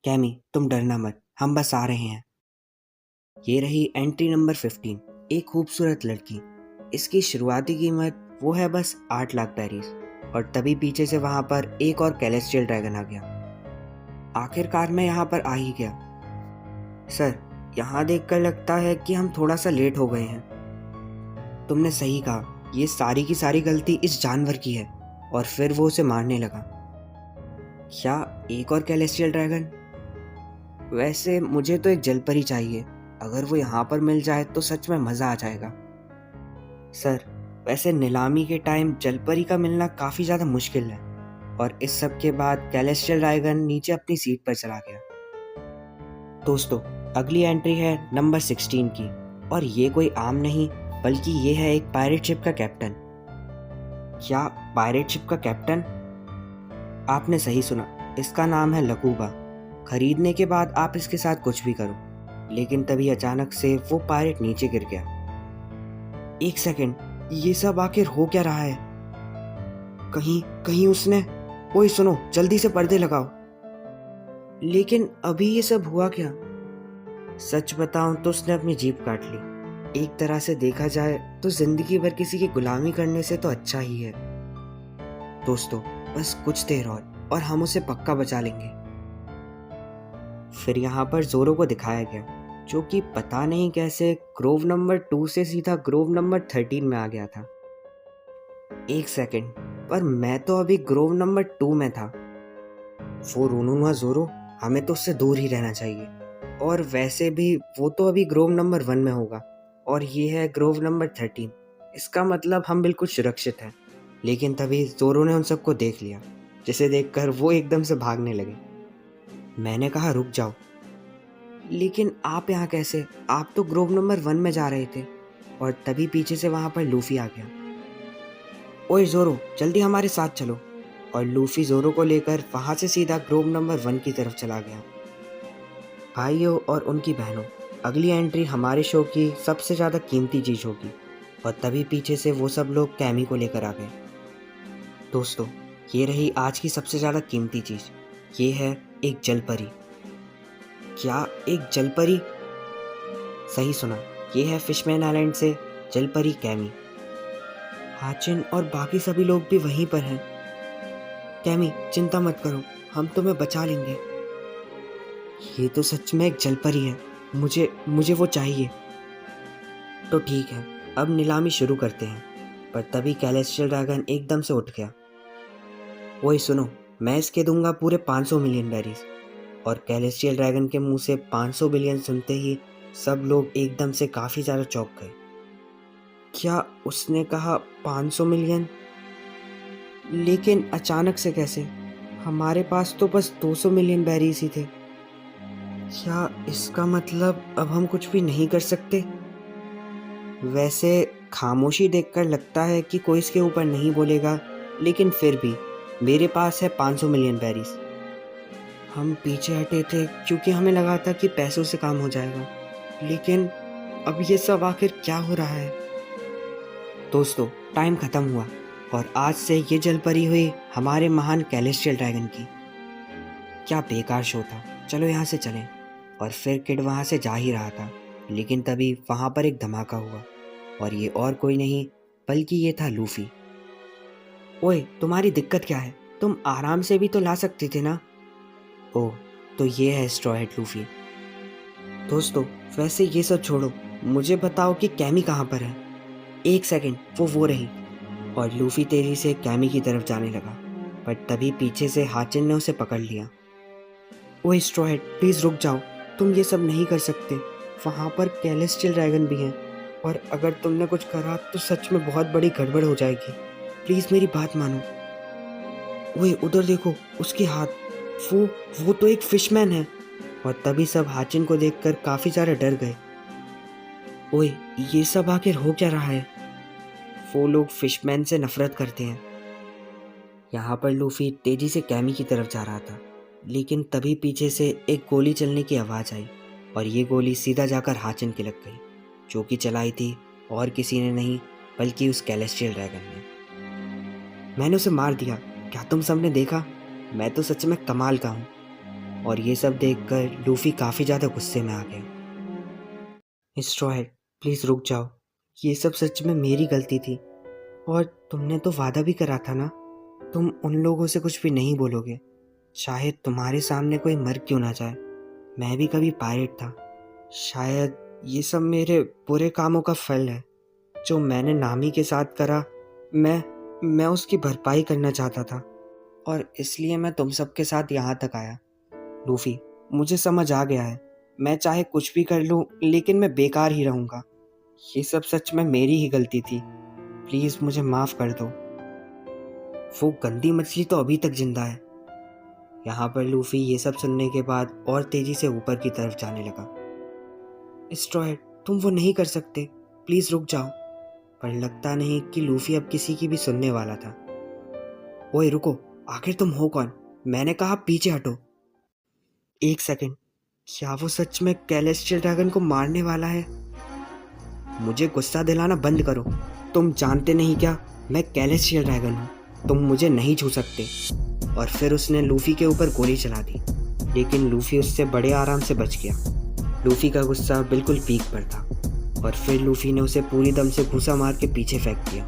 Chemo, तुम डरना मत, हम बस आ रहे हैं। ये रही एंट्री नंबर 15, एक खूबसूरत लड़की। इसकी शुरुआती कीमत वो है बस 8 लाख पैरिस। और तभी पीछे से वहां पर एक और कैलेस्टियल ड्रैगन आ गया। आखिरकार मैं यहाँ पर आ ही गया। सर, यहाँ देखकर लगता है कि हम थोड़ा सा लेट हो गए हैं। तुमने सही कहा, ये सारी की सारी गलती इस जानवर की है। और फिर वो उसे मारने लगा। क्या एक और कैलेस्टियल ड्रैगन? वैसे मुझे तो एक जलपरी चाहिए। अगर वो यहाँ पर मिल जाए तो सच में मज़ा आ जाएगा। सर, वैसे नीलामी के टाइम जलपरी का मिलना काफ़ी ज़्यादा मुश्किल है। और इस सब के बाद कैलेस्टियल ड्रैगन नीचे अपनी सीट पर चला गया। दोस्तों, अगली एंट्री है नंबर 16 की। और ये कोई आम नहीं, बल्कि ये है एक पायरेट शिप का कैप्टन। क्या पायरेट शिप का कैप्टन? आपने सही सुना, इसका नाम है लकूबा। खरीदने के बाद आप इसके साथ कुछ भी करो, लेकिन तभी अचानक से वो पायरेट नीचे गिर गया। एक सेकंड, ये सब आखिर हो क्या रहा है? कहीं कहीं उसने... ओए सुनो, जल्दी से पर्दे लगाओ। लेकिन अभी ये सब हुआ क्या? सच बताऊं तो उसने अपनी जीभ काट ली। एक तरह से देखा जाए तो जिंदगी भर किसी की गुलामी करने से तो अच्छा ही है। दोस्तों, बस कुछ देर और हम उसे पक्का बचा लेंगे। फिर यहाँ पर जोरो को दिखाया गया, जो कि पता नहीं कैसे ग्रोव नंबर 2 से सीधा ग्रोव नंबर 13 में आ गया था। एक सेकंड, पर मैं तो अभी ग्रोव नंबर 2 में था। वो रोनूनुआ जोरो, हमें तो उससे दूर ही रहना चाहिए। और वैसे भी वो तो अभी ग्रोव नंबर 1 में होगा, और ये है ग्रोव नंबर 13। इसका मतलब हम बिल्कुल सुरक्षित हैं। लेकिन तभी जोरो ने उन सबको देख लिया, जिसे देखकर वो एकदम से भागने लगे। मैंने कहा रुक जाओ। लेकिन आप यहाँ कैसे? आप तो ग्रोव नंबर 1 में जा रहे थे। और तभी पीछे से वहाँ पर लूफी आ गया। ओए जोरो, जल्दी हमारे साथ चलो। और लूफी जोरो को लेकर वहाँ से सीधा ग्रोव नंबर 1 की तरफ चला गया। भाइयों और उनकी बहनों, अगली एंट्री हमारे शो की सबसे ज़्यादा कीमती चीज़ होगी। और तभी पीछे से वो सब लोग कैमी को लेकर आ गए। दोस्तों, ये रही आज की सबसे ज़्यादा कीमती चीज़। ये है एक जलपरी। क्या एक जलपरी? सही सुना, ये है फिशमैन आइलैंड से जलपरी कैमी। हाचिन और बाकी सभी लोग भी वहीं पर हैं। कैमी, चिंता मत करो, हम तुम्हें बचा लेंगे। ये तो सच में एक जलपरी है। मुझे मुझे वो चाहिए। तो ठीक है, अब नीलामी शुरू करते हैं। पर तभी कैलेस्टियल ड्रैगन एकदम से उठ गया। ओए सुनो, मैं इसके दूंगा पूरे 500 मिलियन बैरीज। और कैलेस्टियल ड्रैगन के मुंह से 500 बिलियन सुनते ही सब लोग एकदम से काफ़ी ज़्यादा चौंक गए। क्या उसने कहा 500 मिलियन? लेकिन अचानक से कैसे? हमारे पास तो बस 200 मिलियन बैरीज ही थे। क्या इसका मतलब अब हम कुछ भी नहीं कर सकते? वैसे खामोशी देखकर लगता है कि कोई इसके ऊपर नहीं बोलेगा, लेकिन फिर भी मेरे पास है 500 मिलियन बैरीज। हम पीछे हटे थे क्योंकि हमें लगा था कि पैसों से काम हो जाएगा। लेकिन अब ये सब आखिर क्या हो रहा है? दोस्तों, टाइम ख़त्म हुआ और आज से ये जल परी हुई हमारे महान कैलेस्टियल ड्रैगन की। क्या बेकार शो था, चलो यहाँ से चलें। और फिर किड वहाँ से जा ही रहा था, लेकिन तभी वहाँ पर एक धमाका हुआ। और ये और कोई नहीं बल्कि ये था लूफी। ओए, तुम्हारी दिक्कत क्या है? तुम आराम से भी तो ला सकते थे ना। ओह, तो ये है स्ट्रॉ हेड लूफी। दोस्तों, वैसे ये सब छोड़ो, मुझे बताओ कि कैमी कहाँ पर है। एक सेकंड, वो रही। और लूफी तेजी से कैमी की तरफ जाने लगा, पर तभी पीछे से हाचिन ने उसे पकड़ लिया। ओए स्ट्रॉ हेड, प्लीज़ रुक जाओ, तुम ये सब नहीं कर सकते। वहाँ पर कैलेस्टियल ड्रैगन भी हैं, और अगर तुमने कुछ करा तो सच में बहुत बड़ी गड़बड़ हो जाएगी। प्लीज़ मेरी बात मानो। ओए उधर देखो, उसके हाथ। वो वो तो एक फिशमैन है। और तभी सब हाचिन को देखकर काफ़ी ज़्यादा डर गए। ओए, ये सब आखिर हो क्या रहा है? वो लोग फिशमैन से नफरत करते हैं। यहाँ पर लूफी तेजी से कैमी की तरफ जा रहा था, लेकिन तभी पीछे से एक गोली चलने की आवाज़ आई। और ये गोली सीधा जाकर हाचिन के लग गई, जो कि चलाई थी और किसी ने नहीं बल्कि उस कैलेस्टियल ड्रैगन ने। मैंने उसे मार दिया। क्या तुम सबने देखा? मैं तो सच में कमाल का हूँ। और ये सब देखकर लूफी काफ़ी ज़्यादा गुस्से में आ गया। स्ट्रॉ प्लीज़ रुक जाओ, ये सब सच में मेरी गलती थी और तुमने तो वादा भी करा था ना, तुम उन लोगों से कुछ भी नहीं बोलोगे, चाहे तुम्हारे सामने कोई मर क्यों ना जाए। मैं भी कभी पायरेट था, शायद ये सब मेरे बुरे कामों का फल है। जो मैंने नामी के साथ करा, मैं उसकी भरपाई करना चाहता था और इसलिए मैं तुम सबके साथ यहाँ तक आया। लूफी, मुझे समझ आ गया है, मैं चाहे कुछ भी कर लूँ लेकिन मैं बेकार ही रहूँगा। ये सब सच में मेरी ही गलती थी, प्लीज़ मुझे माफ़ कर दो। वो गंदी मछली तो अभी तक जिंदा है। यहाँ पर लूफी ये सब सुनने के बाद और तेजी से ऊपर की तरफ जाने लगा। स्ट्रॉय, तुम वो नहीं कर सकते, प्लीज़ रुक जाओ। पर लगता नहीं कि लूफी अब किसी की भी सुनने वाला था। ओए रुको, आखिर तुम हो कौन? मैंने कहा पीछे हटो। एक सेकंड, क्या वो सच में कैलेस्टियल ड्रैगन को मारने वाला है? मुझे गुस्सा दिलाना बंद करो, तुम जानते नहीं क्या, मैं कैलेस्टियल ड्रैगन हूँ, तुम मुझे नहीं छू सकते। और फिर उसने लूफी के ऊपर गोली चला दी, लेकिन लूफी उससे बड़े आराम से बच गया। लूफी का गुस्सा बिल्कुल पीक पर था और फिर लूफी ने उसे पूरी दम से घूंसा मार के पीछे फेंक दिया।